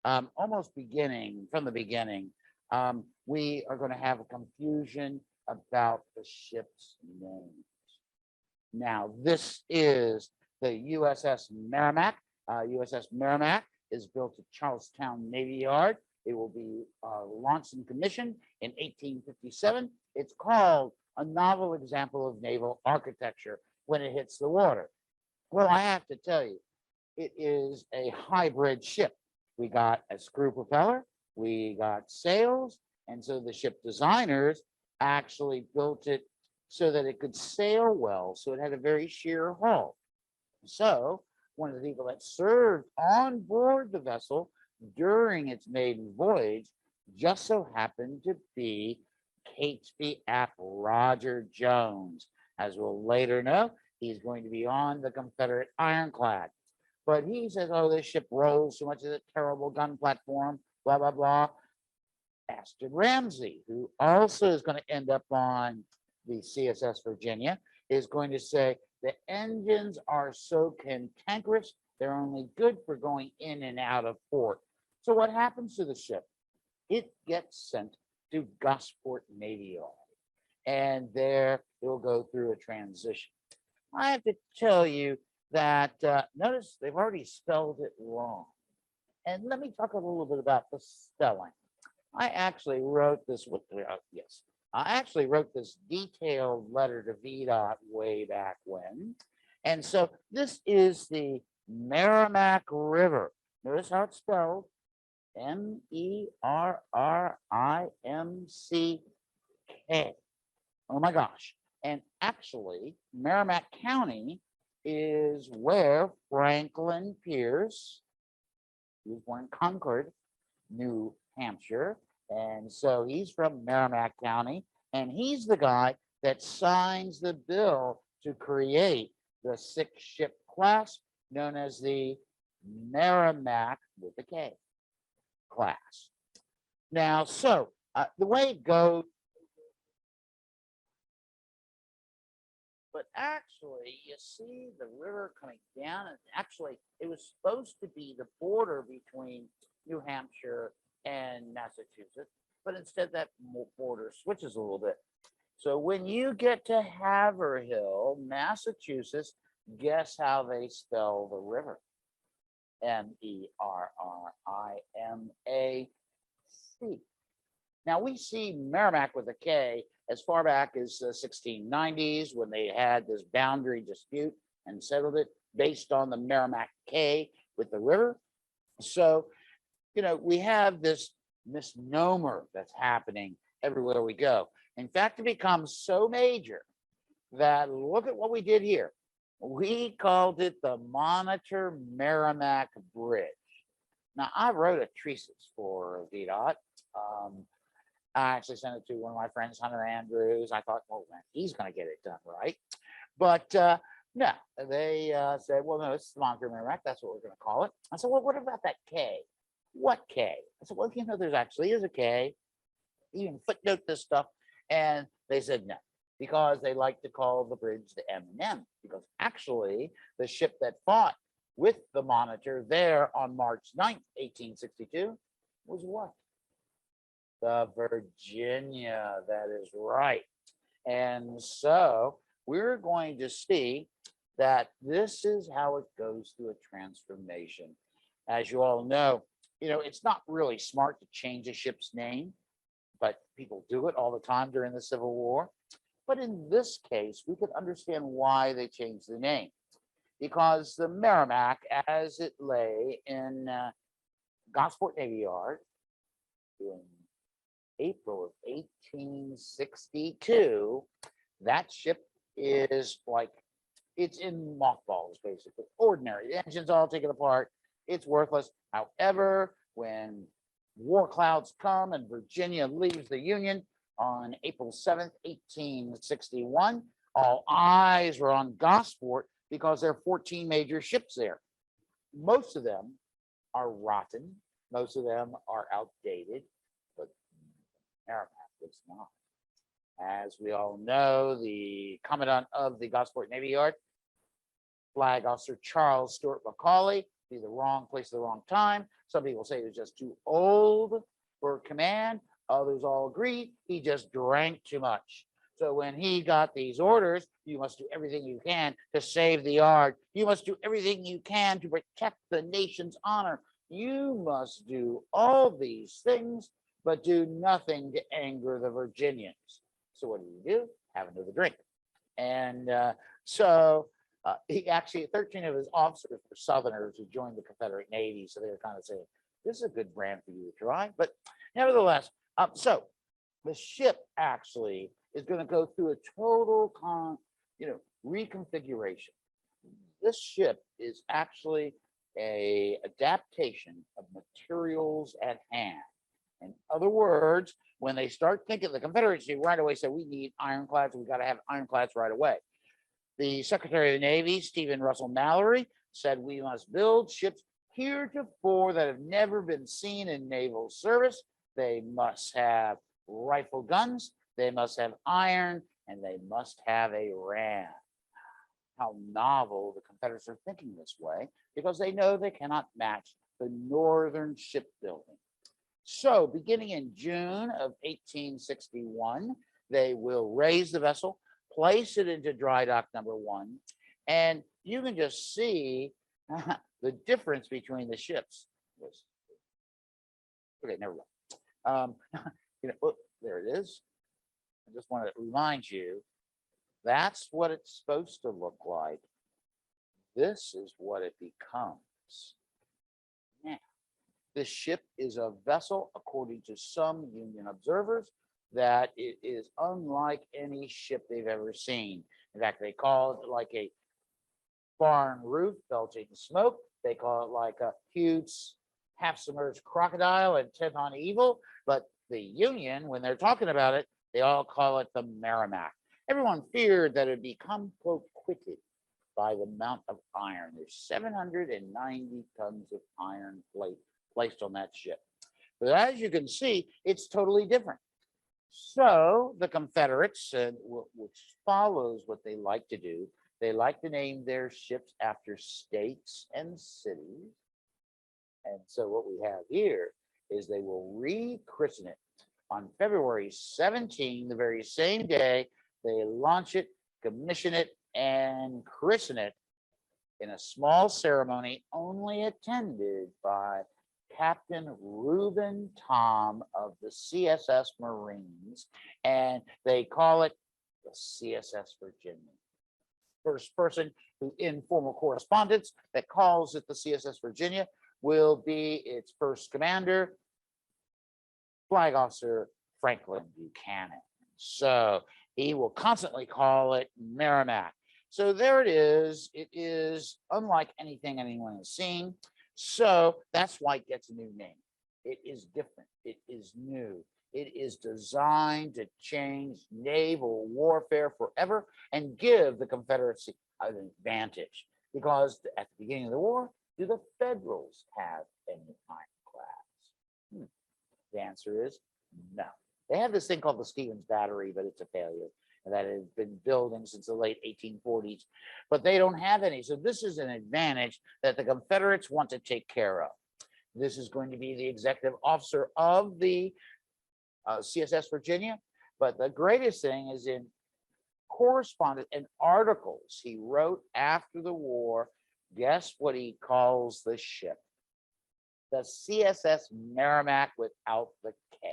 almost beginning from the beginning, we are going to have a confusion about the ship's name. Now, this is the USS Merrimack. USS Merrimack is built at Charlestown Navy Yard. It will be launched and commissioned in 1857. It's called a novel example of naval architecture when it hits the water. Well, I have to tell you, it is a hybrid ship. We got a screw propeller, we got sails, and so the ship designers actually built it so that it could sail well, so it had a very sheer hull. So one of the people that served on board the vessel during its maiden voyage just so happened to be Catesby Ap Roger Jones. As we'll later know, he's going to be on the Confederate ironclad. But he says, oh, this ship rolls too much of a terrible gun platform, blah, blah, blah. Aston Ramsey, who also is going to end up on the CSS Virginia, is going to say the engines are so cantankerous, they're only good for going in and out of port. So what happens to the ship? It gets sent to Gosport Navy Yard, and there it will go through a transition. I have to tell you that, notice they've already spelled it wrong. And let me talk a little bit about the spelling. I actually wrote this with, I actually wrote this detailed letter to VDOT way back when. And so this is the Merrimack River. Notice how it's spelled, Merrimck. Oh my gosh. And actually, Merrimack County is where Franklin Pierce, he was born in Concord, New Hampshire. And so he's from Merrimack County, and he's the guy that signs the bill to create the 6-ship class known as the Merrimack with a K class. Now, so the way it goes, but actually, you see the river coming down, and actually, it was supposed to be the border between New Hampshire and Massachusetts, but instead that border switches a little bit. So when you get to Haverhill, Massachusetts, guess how they spell the river? Merrimac. Now we see Merrimack with a K as far back as the 1690s when they had this boundary dispute and settled it based on the Merrimack K with the river. So, you know, we have this misnomer that's happening everywhere we go. In fact, it becomes so major that look at what we did here. We called it the Monitor Merrimack Bridge. Now, I wrote a treatise for VDOT. I actually sent it to one of my friends, Hunter Andrews. I thought, well, man, he's going to get it done right. But no, they said, well, no, it's the Monitor Merrimack. That's what we're going to call it. I said, well, what about that K? What K? I said, well, you know, there's actually is a K. You can footnote this stuff. And they said no, because they like to call the bridge the M&M, because actually the ship that fought with the Monitor there on March 9th, 1862 was what? The Virginia, that is right. And so we're going to see that this is how it goes through a transformation. As you all know, it's not really smart to change a ship's name, but people do it all the time during the Civil War. But in this case, we could understand why they changed the name. Because the Merrimack, as it lay in Gosport Navy Yard in April of 1862, that ship is like, it's in mothballs, basically. Ordinary. The engine's all taken apart. It's worthless. However, when war clouds come and Virginia leaves the Union on April 7th, 1861, all eyes were on Gosport because there are 14 major ships there. Most of them are rotten. Most of them are outdated, but Merrimack was not. As we all know, the Commandant of the Gosport Navy Yard, Flag Officer Charles Stewart Macaulay, be the wrong place at the wrong time. Some people say he was just too old for command. Others all agree he just drank too much. So when he got these orders, you must do everything you can to save the yard. You must do everything you can to protect the nation's honor. You must do all these things, but do nothing to anger the Virginians. So what do? Have another drink. And he actually, 13 of his officers were Southerners who joined the Confederate Navy. So they were kind of saying, this is a good brand for you to try. But nevertheless, so the ship actually is going to go through a total reconfiguration. This ship is actually a adaptation of materials at hand. In other words, when they start thinking, the Confederacy right away said, we need ironclads, we got to have ironclads right away. The Secretary of the Navy, Stephen Russell Mallory, said we must build ships heretofore that have never been seen in naval service. They must have rifle guns, they must have iron, and they must have a ram. How novel the Confederates are thinking this way, because they know they cannot match the Northern shipbuilding. So beginning in June of 1861, they will raise the vessel, place it into dry dock number 1, and you can just see the difference between the ships. Okay, never mind. There it is. I just want to remind you, that's what it's supposed to look like. This is what it becomes. Now, this ship is a vessel, according to some Union observers, that it is unlike any ship they've ever seen. In fact, they call it like a barn roof belching smoke. They call it like a huge half-submerged crocodile intent on evil. But the Union, when they're talking about it, they all call it the Merrimac. Everyone feared that it would become, quote, quitted by the amount of iron. There's 790 tons of iron placed on that ship. But as you can see, it's totally different. So the Confederates, which follows what they like to do, they like to name their ships after states and cities. And so what we have here is they will rechristen it on February 17, the very same day they launch it, commission it, and christen it in a small ceremony only attended by Captain Reuben Tom of the CSS Marines, and they call it the CSS Virginia. First person who, in formal correspondence, that calls it the CSS Virginia will be its first commander, Flag Officer Franklin Buchanan. So he will constantly call it Merrimack. So there it is. It is unlike anything anyone has seen. So that's why it gets a new name. It is different. It is new. It is designed to change naval warfare forever and give the Confederacy an advantage. Because at the beginning of the war, do the Federals have any ironclads? The answer is no. They have this thing called the Stevens Battery, but it's a failure. And that has been building since the late 1840s, but they don't have any. So this is an advantage that the Confederates want to take care of. This is going to be the executive officer of the CSS Virginia. But the greatest thing is in correspondence and articles he wrote after the war. Guess what he calls the ship? The CSS Merrimack without the K.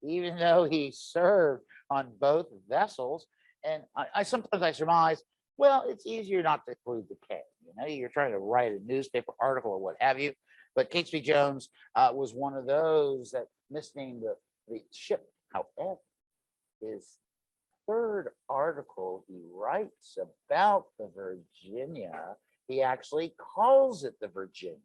Even though he served on both vessels. And I sometimes surmise, well, it's easier not to include the K. You're trying to write a newspaper article or what have you. But Catesby Jones was one of those that misnamed the ship. However, his third article he writes about the Virginia, he actually calls it the Virginia.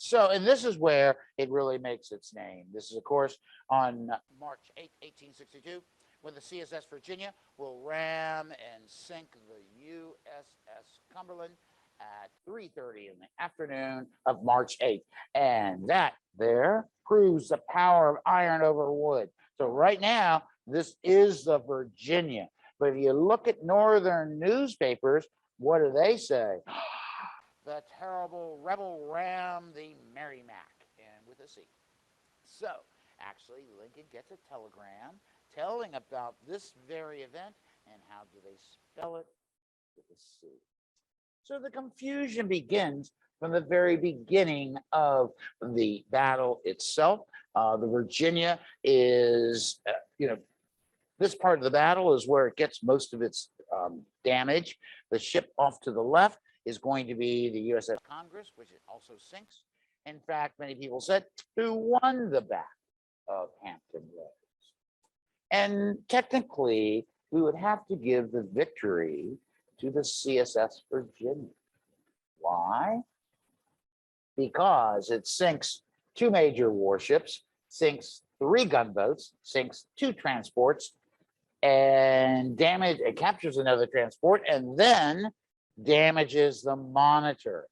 So, and this is where it really makes its name. This is, of course, on March 8, 1862, when the CSS Virginia will ram and sink the USS Cumberland at 3:30 in the afternoon of March 8th. And that there proves the power of iron over wood. So right now, this is the Virginia. But if you look at Northern newspapers, what do they say? the terrible rebel ram, the Merrimac, and with a C. So, actually, Lincoln gets a telegram telling about this very event, and how do they spell it? With a C. So the confusion begins from the very beginning of the battle itself. The Virginia is, this part of the battle is where it gets most of its damage. The ship off to the left is going to be the USS Congress, which it also sinks. In fact, many people said, who won the battle of Hampton Roads? And technically, we would have to give the victory to the CSS Virginia. Why? Because it sinks 2 major warships, sinks 3 gunboats, sinks 2 transports, and it captures another transport, and then damages the Monitor.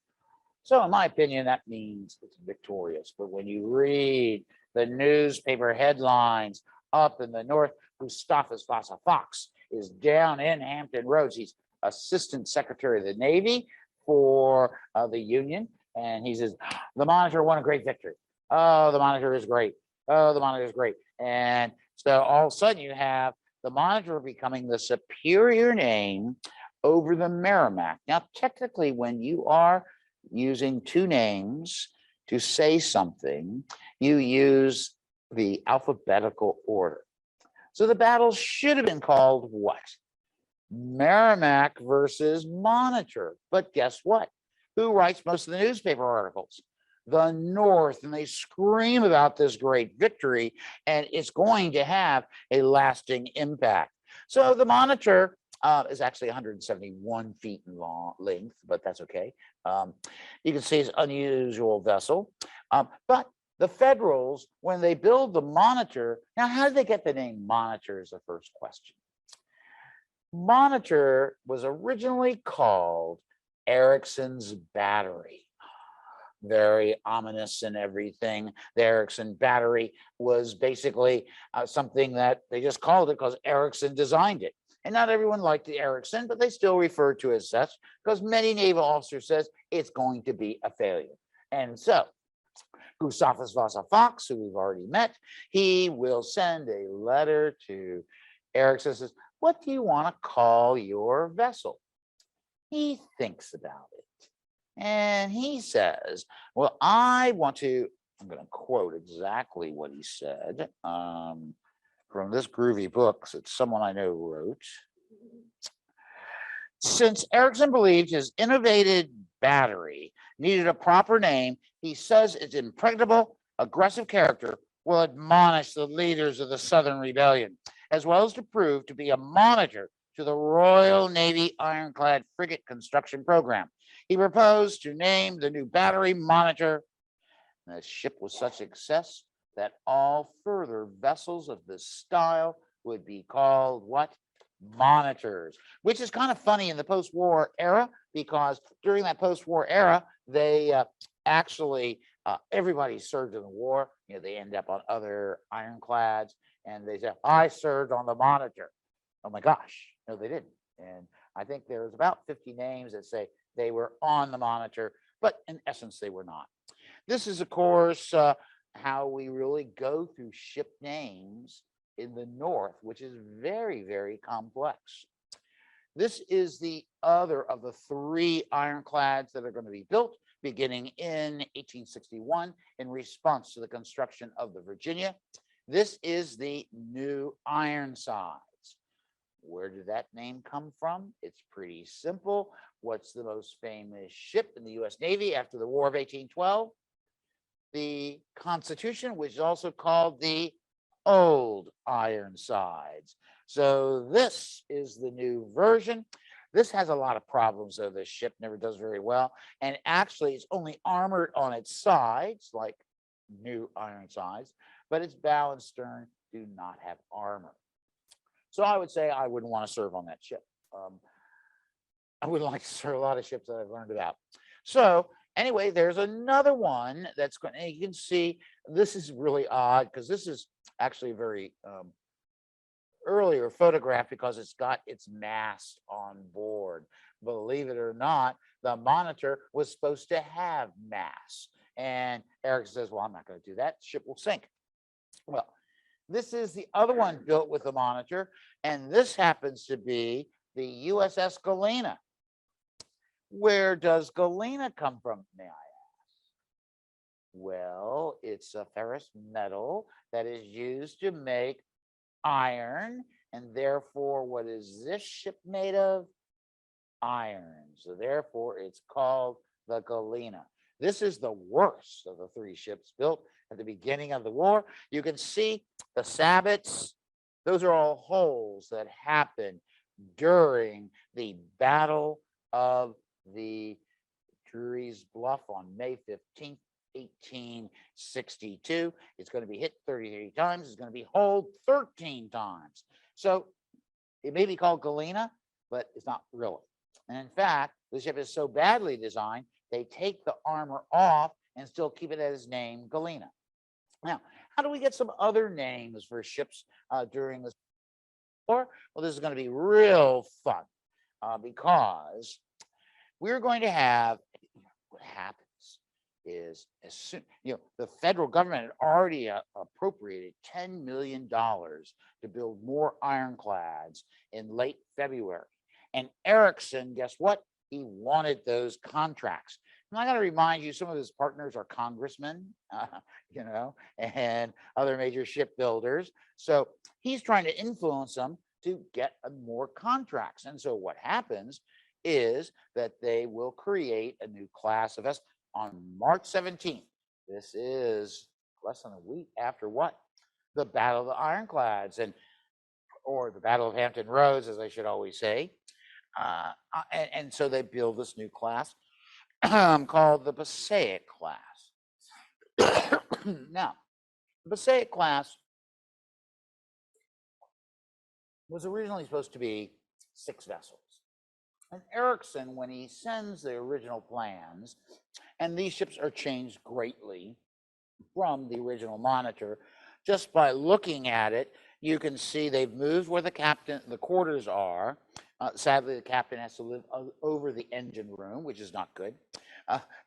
So in my opinion, that means it's victorious. But when you read the newspaper headlines up in the north, Gustavus Vasa Fox is down in Hampton Roads. He's Assistant Secretary of the Navy for the Union. And he says, the Monitor won a great victory. Oh, the Monitor is great. Oh, the Monitor is great. And so all of a sudden you have the Monitor becoming the superior name over the Merrimac. Now, technically, when you are using 2 names to say something, you use the alphabetical order. So the battle should have been called what? Merrimac versus Monitor. But guess what? Who writes most of the newspaper articles? The North, and they scream about this great victory, and it's going to have a lasting impact. So the Monitor is actually 171 feet in length, but that's okay. You can see it's an unusual vessel. But the Federals, when they build the Monitor, now how did they get the name Monitor is the first question. Monitor was originally called Ericsson's Battery. Very ominous and everything. The Ericsson Battery was basically something that they just called it because Ericsson designed it. And not everyone liked the Ericsson, but they still refer to it as such because many naval officers says it's going to be a failure. And so Gustavus Vasa Fox, who we've already met, he will send a letter to Ericsson, says, what do you want to call your vessel? He thinks about it. And he says, well, I'm going to quote exactly what he said from this groovy book that someone I know wrote. Since Ericsson believed his innovative battery needed a proper name, he says its impregnable, aggressive character will admonish the leaders of the Southern Rebellion, as well as to prove to be a monitor to the Royal Navy ironclad frigate construction program. He proposed to name the new battery Monitor. The ship was such a success that all further vessels of this style would be called what? Monitors, which is kind of funny in the post-war era, because during that post-war era, they actually, everybody served in the war. They end up on other ironclads, and they say, I served on the Monitor. Oh my gosh, no, they didn't. And I think there's about 50 names that say they were on the Monitor, but in essence, they were not. This is, of course, how we really go through ship names in the North, which is very, very complex. This is the other of the 3 ironclads that are going to be built beginning in 1861 in response to the construction of the Virginia. This is the New Ironsides. Where did that name come from? It's pretty simple. What's the most famous ship in the U.S. Navy after the War of 1812? The Constitution, which is also called the Old Ironsides. So this is the new version. This has a lot of problems, though. This ship never does very well. And actually, it's only armored on its sides, like New Ironsides, but its bow and stern do not have armor. So I would say I wouldn't want to serve on that ship. I would like to serve a lot of ships that I've learned about. So anyway, there's another one that's going, and you can see this is really odd because this is actually a very earlier photograph because it's got its mast on board. Believe it or not, the Monitor was supposed to have masts. And Eric says, well, I'm not going to do that. The ship will sink. Well, this is the other one built with the Monitor, and this happens to be the USS Galena. Where does Galena come from, may I ask? Well, it's a ferrous metal that is used to make iron, and therefore, what is this ship made of? Iron. So therefore, it's called the Galena. This is the worst of the three ships built at the beginning of the war. You can see the sabots. Those are all holes that happened during the Battle of the Drury's Bluff on May 15th, 1862. It's going to be hit 33 times. It's going to be holed 13 times. So it may be called Galena, but it's not really. And in fact, the ship is so badly designed, they take the armor off and still keep it as name Galena. Now, how do we get some other names for ships during this war? Well, this is going to be real fun because we're going to have, what happens is, as soon, the federal government had already appropriated $10 million to build more ironclads in late February. And Erickson, guess what? He wanted those contracts. And I got to remind you, some of his partners are congressmen, and other major shipbuilders. So he's trying to influence them to get more contracts. And so what happens is that they will create a new class of vessel on March 17th. This is less than a week after what? The Battle of the Ironclads, or the Battle of Hampton Roads, as I should always say. And so they build this new class called the Passaic Class. Now, the Passaic Class was originally supposed to be 6 vessels. And Erickson, when he sends the original plans, and these ships are changed greatly from the original Monitor, just by looking at it, you can see they've moved where the quarters are. Sadly, the captain has to live over the engine room, which is not good.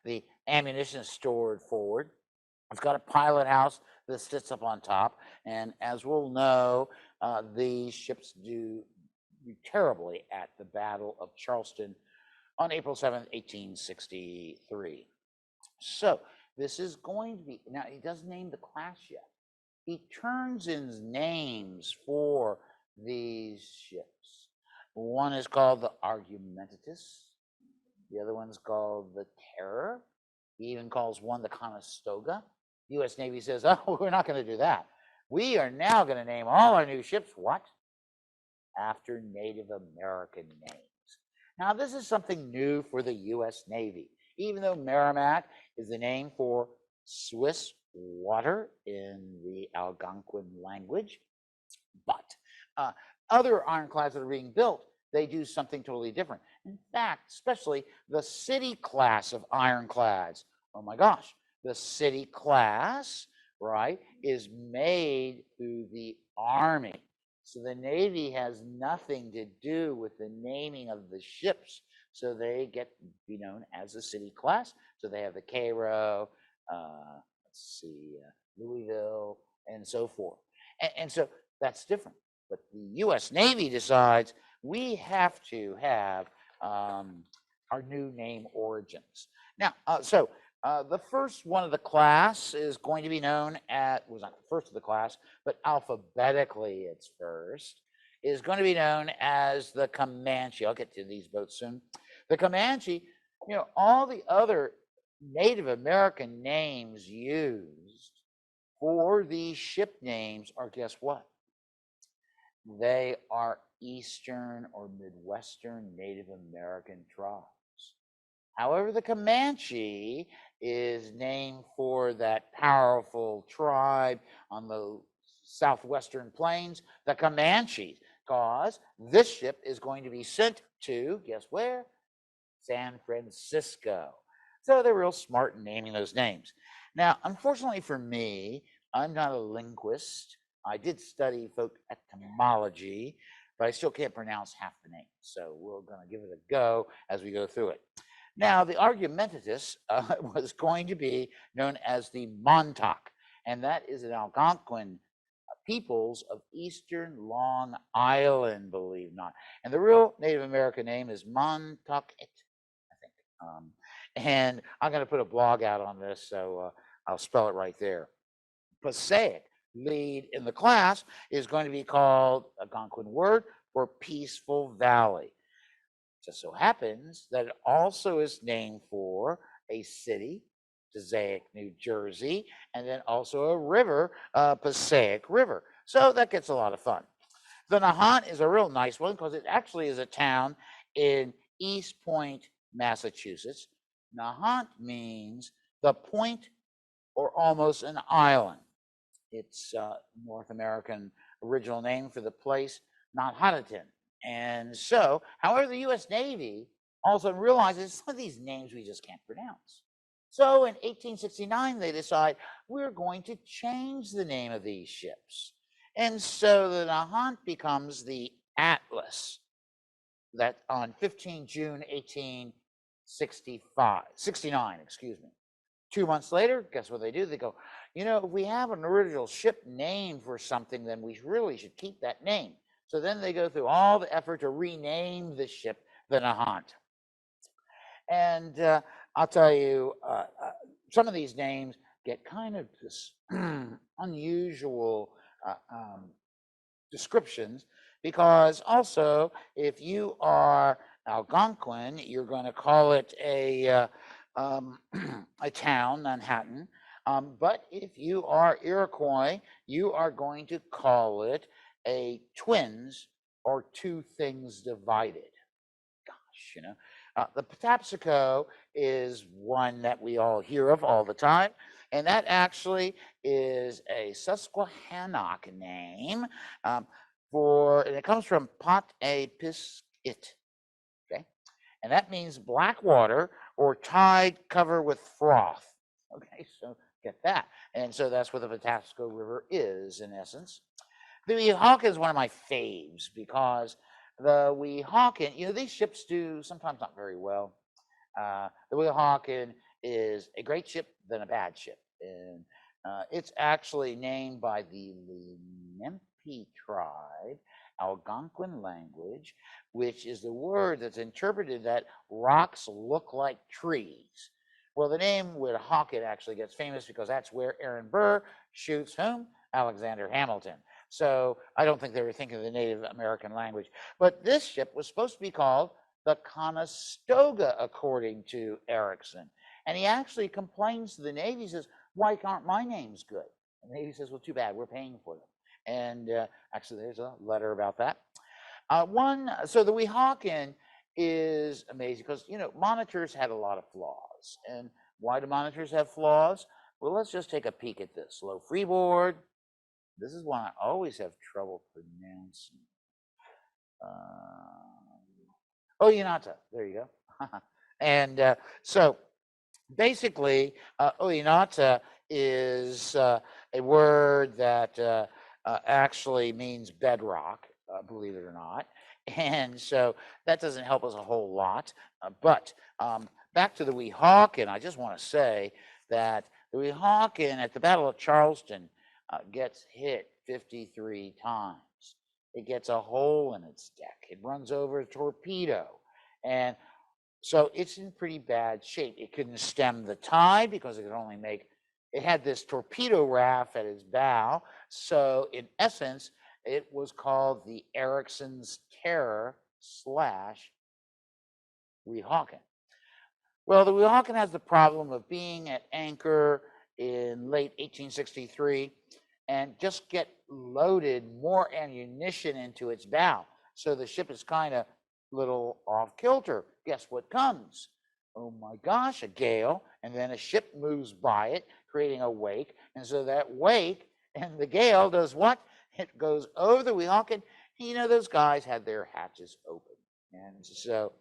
The ammunition is stored forward. It's got a pilot house that sits up on top. And as we'll know, these ships do terribly at the Battle of Charleston on April 7th, 1863. So this is going to be, now he doesn't name the class yet. He turns in names for these ships. One is called the Argumentatus. The other one's called the Terror. He even calls one the Conestoga. The U.S. Navy says, oh, we're not going to do that. We are now going to name all our new ships, what? After Native American names. Now, this is something new for the U.S. Navy. Even though Merrimac is the name for Swiss water in the Algonquin language, but other ironclads that are being built, they do something totally different. In fact, especially the City class of ironclads. Oh my gosh, the City class, right, is made through the Army. So the Navy has nothing to do with the naming of the ships. So they get to be known as the City class. So they have the Cairo, Louisville, and so forth. And so that's different. But the U.S. Navy decides we have to have our new name origins. Now, the first one of the class is going to be known as, was not the first of the class, but alphabetically it's first, is going to be known as the Comanche. I'll get to these boats soon. The Comanche, all the other Native American names used for these ship names are, guess what? They are Eastern or Midwestern Native American tribes. However, the Comanche is named for that powerful tribe on the southwestern plains, the Comanches, because this ship is going to be sent to, guess where? San Francisco. So they're real smart in naming those names. Now, unfortunately for me, I'm not a linguist. I did study folk etymology, but I still can't pronounce half the names. So we're going to give it a go as we go through it. Now, the argumentatus was going to be known as the Montauk, and that is an Algonquin peoples of eastern Long Island, believe it or not. And the real Native American name is Montaukett, I think. And I'm going to put a blog out on this, so I'll spell it right there. Passaic, lead in the class, is going to be called a Algonquin word for peaceful valley. Just so happens that it also is named for a city, Passaic, New Jersey, and then also a river, Passaic River. So that gets a lot of fun. The Nahant is a real nice one because it actually is a town in East Point, Massachusetts. Nahant means the point or almost an island. It's North American original name for the place, Nahantton. And so, however, the U.S. Navy also realizes some of these names we just can't pronounce. So in 1869, they decide we're going to change the name of these ships. And so the Nahant becomes the Atlas. That on 15 June 69, excuse me. 2 months later, guess what they do? They go, you know, if we have an original ship name for something, then we really should keep that name. So then they go through all the effort to rename the ship the Nahant. And I'll tell you, some of these names get kind of this unusual descriptions, because also if you are Algonquin, you're going to call it a town, Manhattan. But if you are Iroquois, you are going to call it a twins or two things divided. Gosh, you know. The Patapsco is one that we all hear of all the time, and that actually is a Susquehannock name and it comes from Pot-a-Piscit, okay? And that means black water or tide cover with froth, okay? So get that. And so that's what the Patapsco River is, in essence. The Weehawken is one of my faves because the Weehawken, you know, these ships do sometimes not very well. The Weehawken is a great ship, then a bad ship. And it's actually named by the Lenape tribe, Algonquin language, which is the word that's interpreted that rocks look like trees. Well, the name Weehawken actually gets famous because that's where Aaron Burr shoots whom? Alexander Hamilton. So I don't think they were thinking of the Native American language. But this ship was supposed to be called the Conestoga, according to Erickson. And he actually complains to the Navy, says, why aren't my names good? And the Navy says, well, too bad, we're paying for them. And actually, there's a letter about that. So the Weehawken is amazing because, you know, monitors had a lot of flaws. And why do monitors have flaws? Well, let's just take a peek at this. Low freeboard. This is one I always have trouble pronouncing. Oyonata, there you go. And so basically, Oyonata is a word that actually means bedrock, believe it or not. And so that doesn't help us a whole lot. But back to the Weehawken, I just want to say that the Weehawken at the Battle of Charleston gets hit 53 times. It gets a hole in its deck. It runs over a torpedo. And so it's in pretty bad shape. It couldn't stem the tide because it could only it had this torpedo raft at its bow. So in essence, it was called the Ericsson's Terror / Weehawken. Well, the Weehawken has the problem of being at anchor in late 1863 and just get loaded more ammunition into its bow. So the ship is kind of little off kilter. Guess what comes? Oh my gosh, a gale, and then a ship moves by it, creating a wake. And so that wake and the gale does what? It goes over the Weehawken. You know, those guys had their hatches open. And so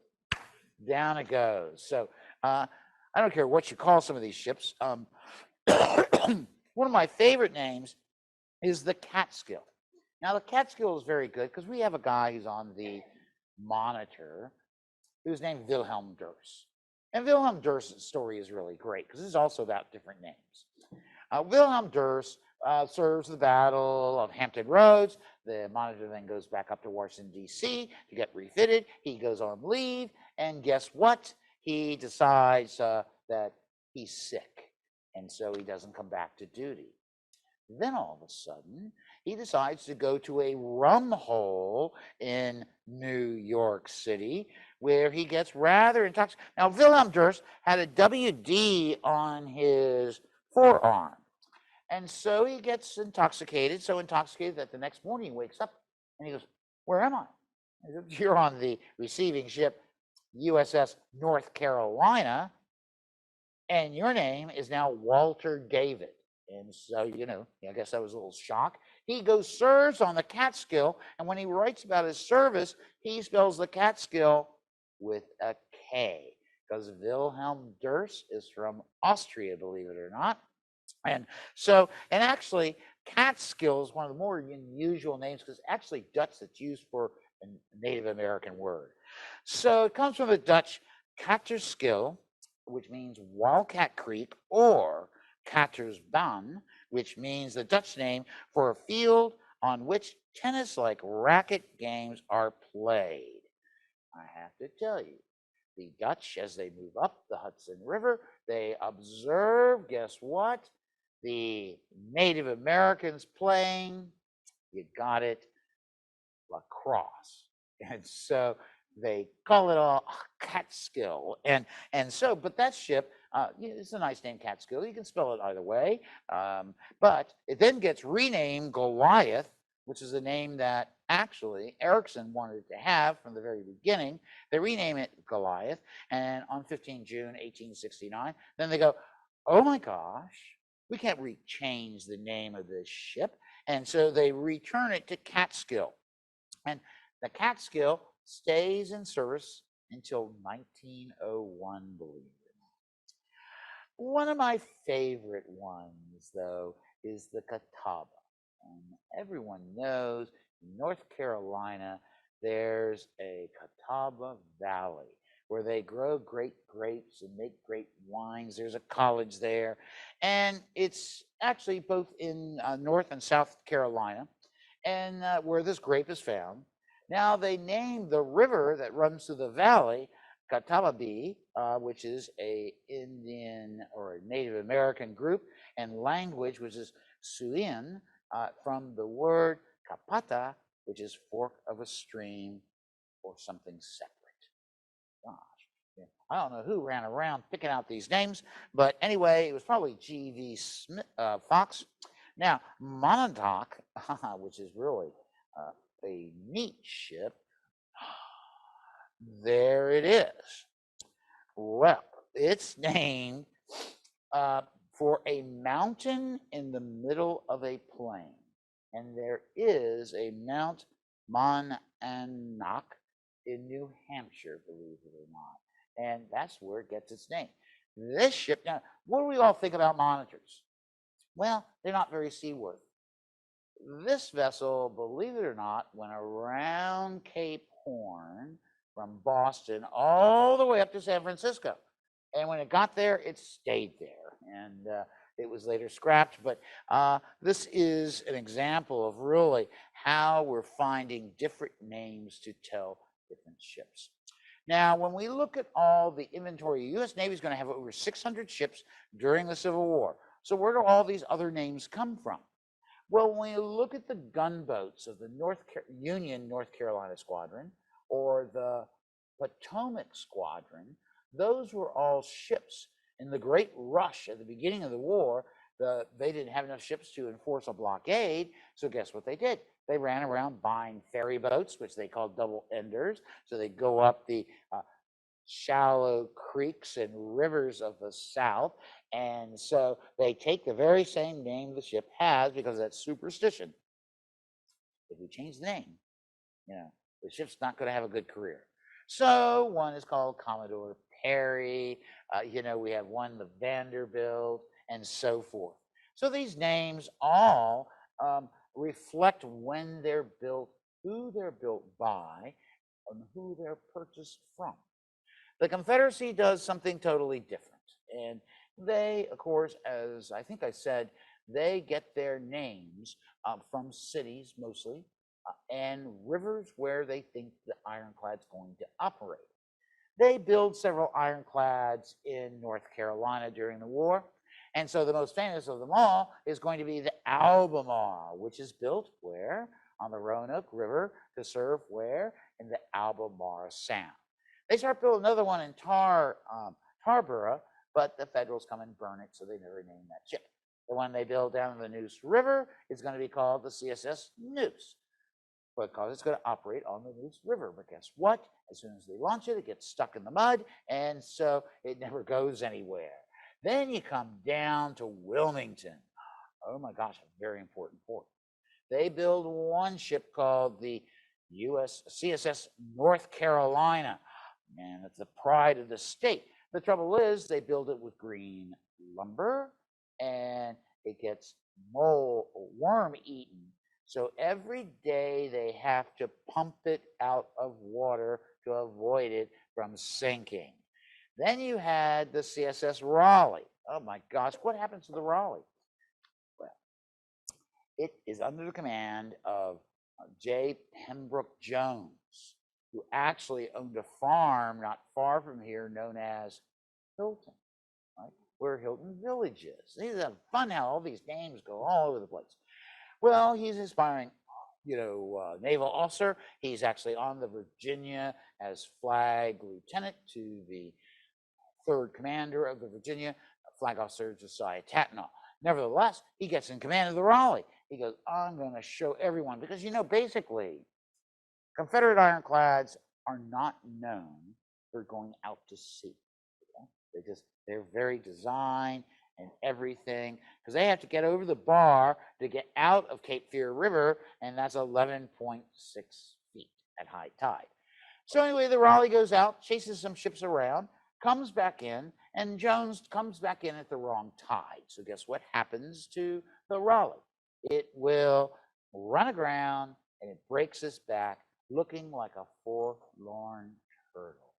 down it goes. So I don't care what you call some of these ships. One of my favorite names is the Catskill. Now, the Catskill is very good because we have a guy who's on the Monitor who's named Wilhelm Durst. And Wilhelm Durst's story is really great because it's also about different names. Wilhelm Durst serves the Battle of Hampton Roads. The Monitor then goes back up to Washington, D.C. to get refitted. He goes on leave, and guess what? He decides that he's sick, and so he doesn't come back to duty. Then all of a sudden, he decides to go to a rum hole in New York City where he gets rather intoxicated. Now, Wilhelm Durst had a WD on his forearm. And so he gets intoxicated, so intoxicated that the next morning he wakes up and he goes, "Where am I?" He said, "You're on the receiving ship USS North Carolina, and your name is now Walter David." And so, I guess that was a little shock. He goes, serves on the Catskill, and when he writes about his service, he spells the Catskill with a K, because Wilhelm Durst is from Austria, believe it or not. And so, and actually, Catskill is one of the more unusual names because actually Dutch that's used for a Native American word. So it comes from the Dutch Katterskill, which means Wildcat Creek, or Kattersbaan, which means the Dutch name for a field on which tennis-like racket games are played. I have to tell you, the Dutch, as they move up the Hudson River, they observe, guess what? The Native Americans playing, you got it, lacrosse. And so they call it a Catskill. And so, but that ship, it's a nice name, Catskill. You can spell it either way. But it then gets renamed Goliath, which is a name that actually Erickson wanted to have from the very beginning. They rename it Goliath. And on 15 June 1869, then they go, "Oh my gosh, we can't change the name of this ship." And so they return it to Catskill. And the Catskill stays in service until 1901, believe it or not. One of my favorite ones, though, is the Catawba. And everyone knows in North Carolina, there's a Catawba Valley where they grow great grapes and make great wines. There's a college there. And it's actually both in North and South Carolina, and where this grape is found. Now, they named the river that runs through the valley Catawba, which is a Indian or a Native American group, and language, which is Siouan, from the word Kapata, which is fork of a stream or something separate. Gosh, yeah. I don't know who ran around picking out these names, but anyway, it was probably G.V. Fox. Now, Montauk, which is really a neat ship, there it is. Well, it's named for a mountain in the middle of a plain. And there is a Mount Monadnock in New Hampshire, believe it or not. And that's where it gets its name. This ship, now, what do we all think about monitors? Well, they're not very seaworthy. This vessel, believe it or not, went around Cape Horn from Boston all the way up to San Francisco. And when it got there, it stayed there. And it was later scrapped. But this is an example of really how we're finding different names to tell different ships. Now, when we look at all the inventory, the U.S. Navy is going to have over 600 ships during the Civil War. So where do all these other names come from? Well, when you look at the gunboats of the Union North Carolina Squadron or the Potomac Squadron, those were all ships. In the Great Rush at the beginning of the war, they didn't have enough ships to enforce a blockade, so guess what they did? They ran around buying ferry boats, which they called double enders. So they go up the shallow creeks and rivers of the South. And so they take the very same name the ship has because of that superstition. If we change the name, the ship's not going to have a good career. So one is called Commodore Perry. We have one, the Vanderbilt, and so forth. So these names all reflect when they're built, who they're built by, and who they're purchased from. The Confederacy does something totally different. And they, of course, as I think I said, they get their names from cities mostly and rivers where they think the ironclad's going to operate. They build several ironclads in North Carolina during the war. And so the most famous of them all is going to be the Albemarle, which is built where? On the Roanoke River to serve where? In the Albemarle Sound. They start building another one in Tarboro, but the Federals come and burn it, so they never name that ship. The one they build down the Neuse River is going to be called the CSS Neuse, because it's going to operate on the Neuse River. But guess what? As soon as they launch it, it gets stuck in the mud, and so it never goes anywhere. Then you come down to Wilmington. Oh my gosh, a very important port. They build one ship called the CSS North Carolina. Man, it's the pride of the state. The trouble is they build it with green lumber, and it gets worm eaten. So every day they have to pump it out of water to avoid it from sinking. Then you had the CSS Raleigh. Oh my gosh, what happens to the Raleigh? Well, it is under the command of J. Pembroke Jones, who actually owned a farm not far from here known as Hilton, right? Where Hilton Village is. These are fun how all these names go all over the place. Well, he's an aspiring, naval officer. He's actually on the Virginia as flag lieutenant to the third commander of the Virginia, Flag Officer Josiah Tatnall. Nevertheless, he gets in command of the Raleigh. He goes, I'm going to show everyone, because, basically, Confederate ironclads are not known for going out to sea. Okay? They're very designed and everything, because they have to get over the bar to get out of Cape Fear River, and that's 11.6 feet at high tide. So anyway, the Raleigh goes out, chases some ships around, comes back in, and Jones comes back in at the wrong tide. So guess what happens to the Raleigh? It will run aground, and it breaks its back, looking like a forlorn turtle.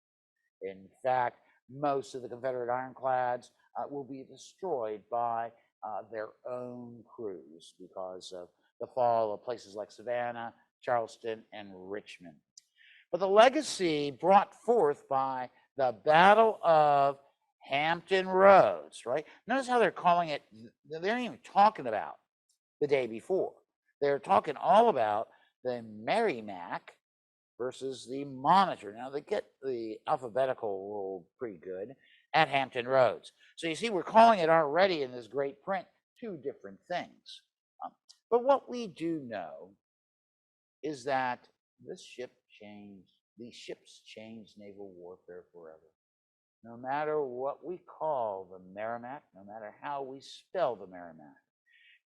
In fact, most of the Confederate ironclads will be destroyed by their own crews because of the fall of places like Savannah, Charleston, and Richmond. But the legacy brought forth by the Battle of Hampton Roads, right? Notice how they're calling it, they aren't even talking about the day before. They're talking all about the Merrimac versus the Monitor. Now, they get the alphabetical rule pretty good at Hampton Roads. So you see, we're calling it already in this great print two different things. But what we do know is that these ships changed naval warfare forever. No matter what we call the Merrimack, no matter how we spell the Merrimack,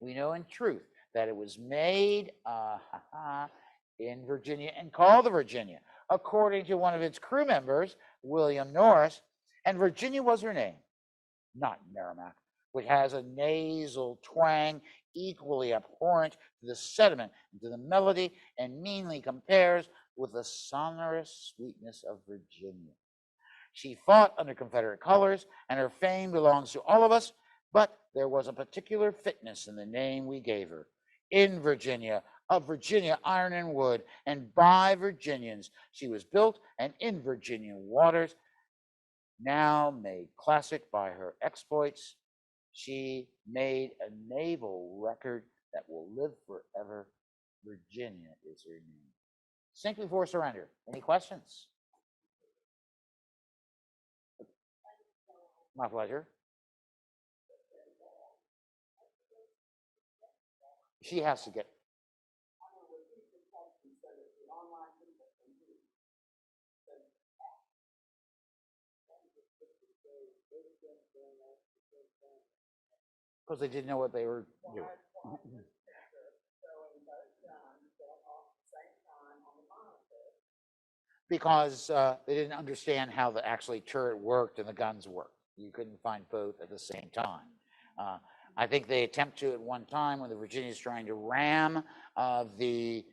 we know in truth that it was made in Virginia and called the Virginia, according to one of its crew members, William Norris, and Virginia was her name, not Merrimack, which has a nasal twang equally abhorrent to the sediment and to the melody, and meanly compares with the sonorous sweetness of Virginia. She fought under Confederate colors, and her fame belongs to all of us, but there was a particular fitness in the name we gave her. In Virginia, of Virginia iron and wood, and by Virginians she was built, and in Virginian waters, now made classic by her exploits, she made a naval record that will live forever. Virginia is her name. Sink before surrender. Any questions? My pleasure. She has to get. Because they didn't know what they were doing. Because they didn't understand how the actually turret worked and the guns worked. You couldn't find both at the same time. I think they attempt to at one time when the Virginia's trying to ram the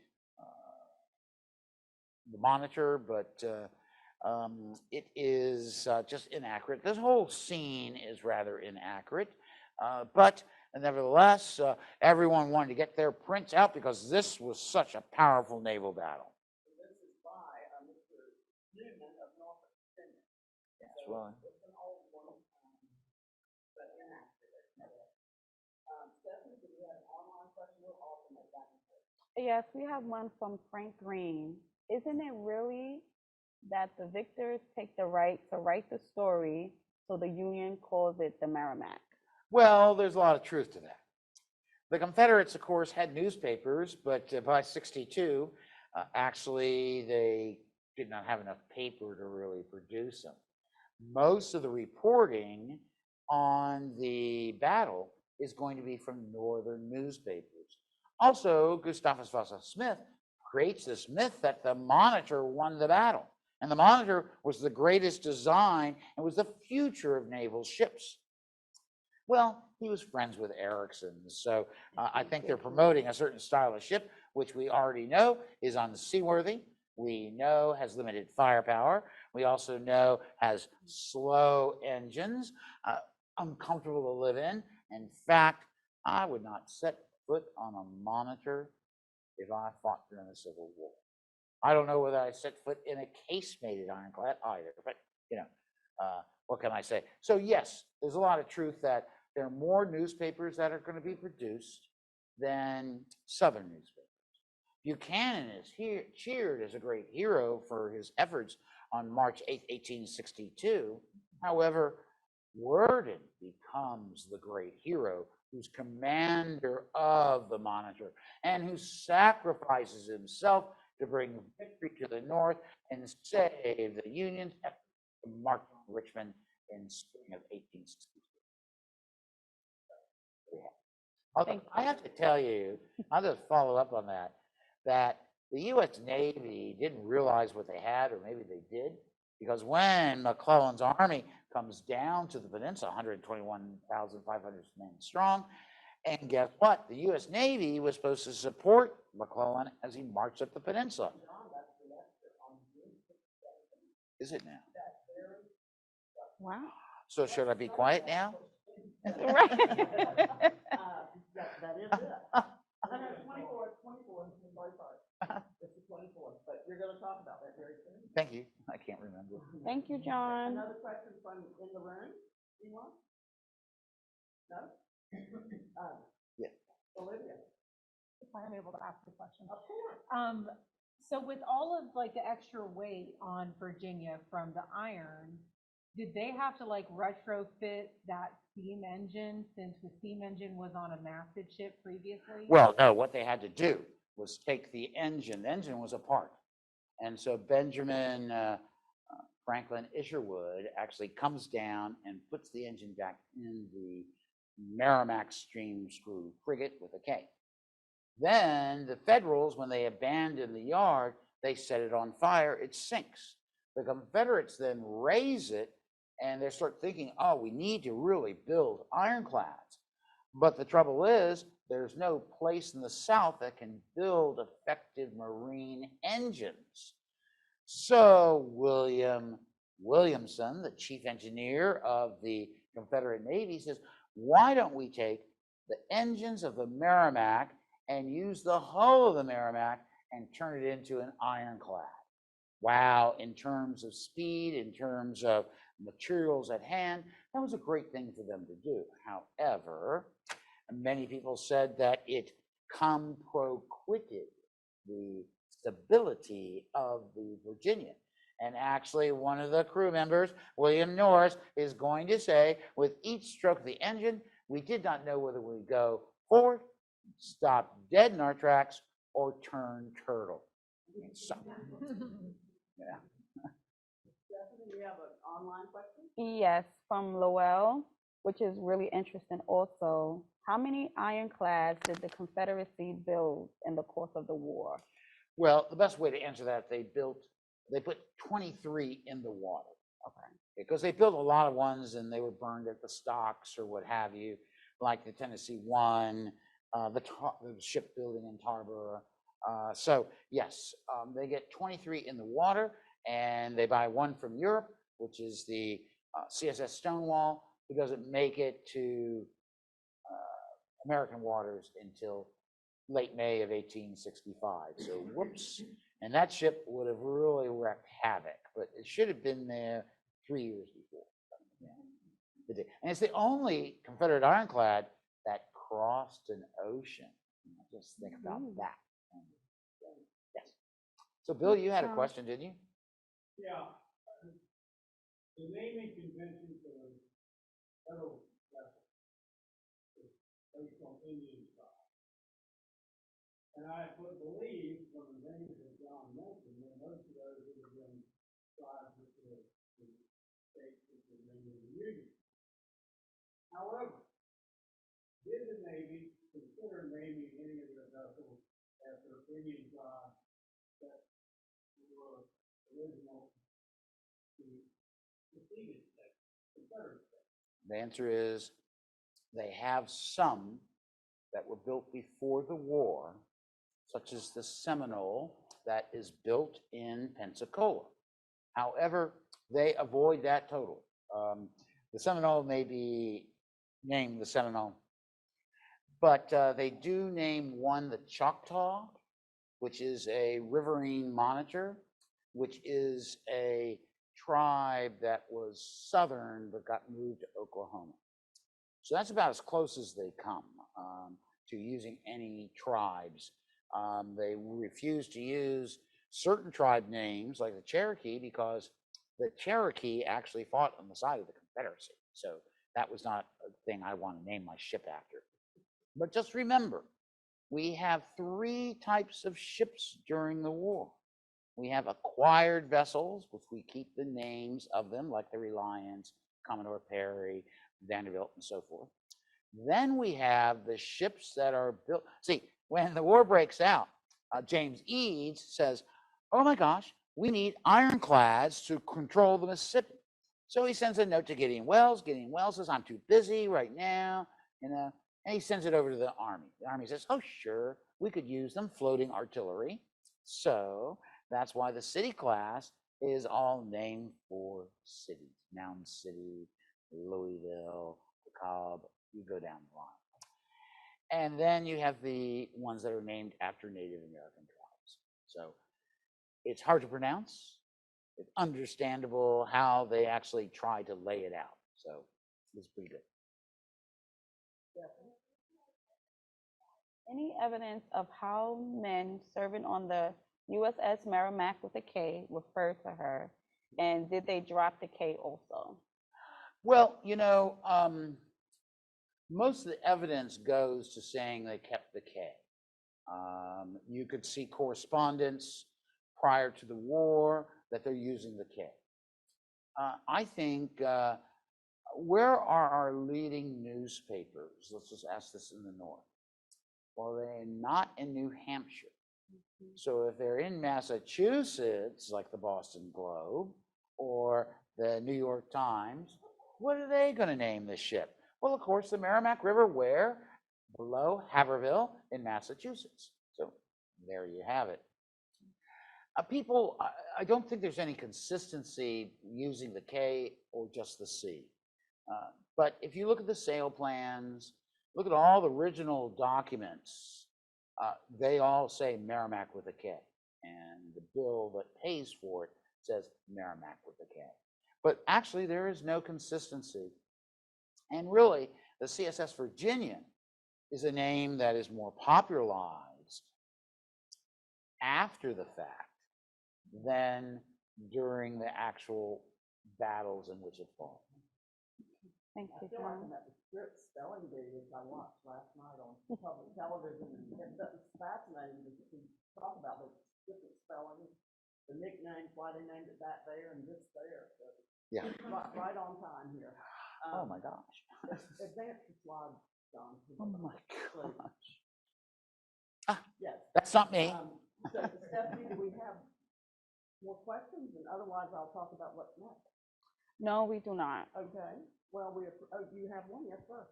Monitor, but It is just inaccurate. This whole scene is rather inaccurate, but nevertheless, everyone wanted to get their prints out because this was such a powerful naval battle. This is by Mr. Newman of Norfolk, Virginia. Yes, well, It's an old one, but inaccurate. Stephanie, do you have an online question? We'll alternate that. Yes, we have one from Frank Green. Isn't it really that the victors take the right to write the story, so the Union calls it the Merrimack? well, there's a lot of truth to that. The Confederates, of course, had newspapers, but by 62, actually, they did not have enough paper to really produce them. Most of the reporting on the battle is going to be from northern newspapers. Also, Gustavus Vasa Smith creates this myth that the Monitor won the battle. And the Monitor was the greatest design and was the future of naval ships. Well, he was friends with Erickson, so I think they're promoting a certain style of ship, which we already know is unseaworthy. We know has limited firepower. We also know has slow engines, uncomfortable to live in. In fact, I would not set foot on a Monitor if I fought during the Civil War. I don't know whether I set foot in a casemated ironclad either, but what can I say? So yes, there's a lot of truth that there are more newspapers that are going to be produced than Southern newspapers. Buchanan is cheered as a great hero for his efforts on March 8, 1862. However, Worden becomes the great hero who's commander of the Monitor and who sacrifices himself to bring victory to the North and save the Union's effort to march on Richmond in spring of 1862. I have to tell you, I'll just follow up on that, that the U.S. Navy didn't realize what they had, or maybe they did, because when McClellan's army comes down to the peninsula, 121,500 men strong, and guess what? The U.S. Navy was supposed to support McClellan as he marched up the peninsula. Is it now? Wow. So should I be quiet now? Right. That is it. 24th, sorry. It's the 24th, but you're going to talk about that very soon. Thank you. I can't remember. Thank you, John. Another question from in the room? Anyone? No? Yeah. Olivia. If I'm able to ask a question. Of course. So with all of like the extra weight on Virginia from the iron, did they have to like retrofit that steam engine since the steam engine was on a masted ship previously? Well, no, what they had to do was take the engine. The engine was apart. And so Benjamin Franklin Isherwood actually comes down and puts the engine back in the Merrimac steam screw frigate with a K. Then the Federals, when they abandon the yard, they set it on fire, it sinks. The Confederates then raise it and they start thinking, oh, we need to really build ironclads. But the trouble is, there's no place in the South that can build effective marine engines. So William Williamson, the chief engineer of the Confederate Navy, says, why don't we take the engines of the Merrimack and use the hull of the Merrimack and turn it into an ironclad? Wow, in terms of speed, in terms of materials at hand, that was a great thing for them to do. However, many people said that it comproquitted the stability of the Virginia. And actually, one of the crew members, William Norris, is going to say, with each stroke of the engine, we did not know whether we go forward, stop dead in our tracks, or turn turtle. So, yeah. Stephanie, we have an online question? Yes, from Lowell, which is really interesting also. How many ironclads did the Confederacy build in the course of the war? Well, the best way to answer that, they put 23 in the water. Okay. Because they built a lot of ones and they were burned at the stocks or what have you, like the Tennessee One, the shipbuilding in Tarboro. So yes, they get 23 in the water, And they buy one from Europe, which is the CSS Stonewall, who doesn't make it to American waters until late May of 1865. So whoops. And that ship would have really wreaked havoc, but it should have been there 3 years before. Yeah. And it's the only Confederate ironclad that crossed an ocean. Just think about that. Yes. So Bill, you had a question, didn't you? Yeah. The naming convention for the federal vessel is based on Indian tribe. And I would believe from the names that John mentioned, that most of those would have been tribes that the states that were named in the Union. However, did the Navy consider naming any of their vessels after Indian tribes that were original to seceded states, Confederate states? The answer is they have some that were built before the war, such as the Seminole that is built in Pensacola. However, they avoid that total. The Seminole may be named the Seminole, but they do name one the Choctaw, which is a riverine monitor, which is a tribe that was southern but got moved to Oklahoma. So that's about as close as they come to using any tribes. They refuse to use certain tribe names like the Cherokee because the Cherokee actually fought on the side of the Confederacy. So that was not a thing I want to name my ship after. But just remember, we have 3 types of ships during the war. We have acquired vessels, which we keep the names of them, like the Reliance, Commodore Perry, Vanderbilt, and so forth. Then we have the ships that are built. See, when the war breaks out, James Eads says, oh my gosh, we need ironclads to control the Mississippi. So he sends a note to Gideon Wells. Gideon Wells says, I'm too busy right now, and he sends it over to the Army. The Army says, oh, sure, we could use them, floating artillery. So that's why the City class is all named for cities. Mountain City, Louisville, DeKalb, you go down the line. And then you have the ones that are named after Native American tribes. So it's hard to pronounce. It's understandable how they actually try to lay it out. So it's pretty good. Any evidence of how men serving on the USS Merrimack with a K refer to her? And did they drop the K also? Well, most of the evidence goes to saying they kept the K. You could see correspondence prior to the war that they're using the K. I think, where are our leading newspapers? Let's just ask this in the North. Well, they're not in New Hampshire. So if they're in Massachusetts, like the Boston Globe or the New York Times, what are they going to name this ship? Well, of course, the Merrimack River, where? Below Haverhill in Massachusetts. So there you have it. People, I don't think there's any consistency using the K or just the C. But if you look at the sail plans, look at all the original documents, they all say Merrimack with a K. And the bill that pays for it says Merrimack with a K. But actually, there is no consistency. And really, the CSS Virginia is a name that is more popularized after the fact than during the actual battles in which it fought. Thank I you, feel like John. I'm at the script spelling bee, which I watched last night on public television, and it's fascinating to talk about the different spellings, the nicknames, why they named it that there and this there. So Yeah. right on time here. Oh my gosh. Advance the slide, John. Oh my gosh. Yes. That's not me. So Stephanie, do we have more questions? And otherwise, I'll talk about what's next. No, we do not. Okay. Well, you have one, yes, sir.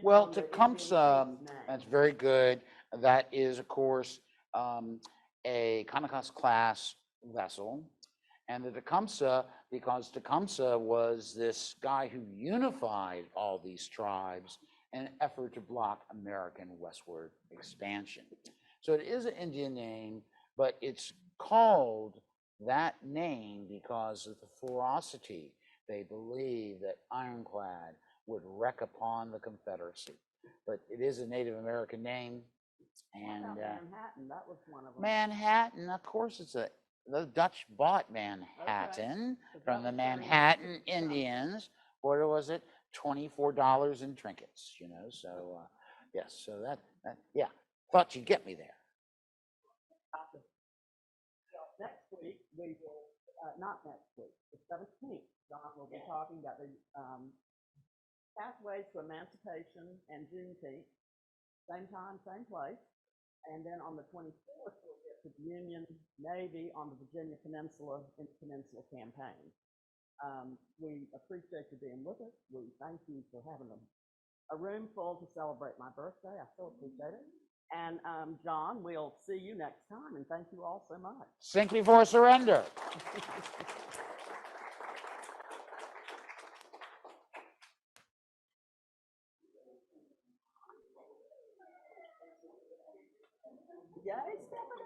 Well, the Indian Tecumseh, chief's name. that's very good. That is, of course, a Passaic Class vessel. And the Tecumseh, because Tecumseh was this guy who unified all these tribes in an effort to block American westward expansion. So it is an Indian name, but it's called that name because of the ferocity they believe that ironclad would wreak upon the Confederacy. But it is a Native American name. What And about Manhattan? That was one of them. Manhattan, of course, the Dutch bought Manhattan So from that the was very Manhattan interesting. Indians. What was it? $24 in trinkets, so, yes, so yeah, thought you'd get me there. Next week, we will, not next week, the 17th, John will be talking about the pathways to emancipation and Juneteenth, same time, same place. And then on the 24th, we'll get to the Union Navy on the Virginia Peninsula in the Peninsula Campaign. We appreciate you being with us. We thank you for having a room full to celebrate my birthday. I so appreciate it. And John, we'll see you next time, and thank you all so much. Sink before surrender. Yay, Stephanie.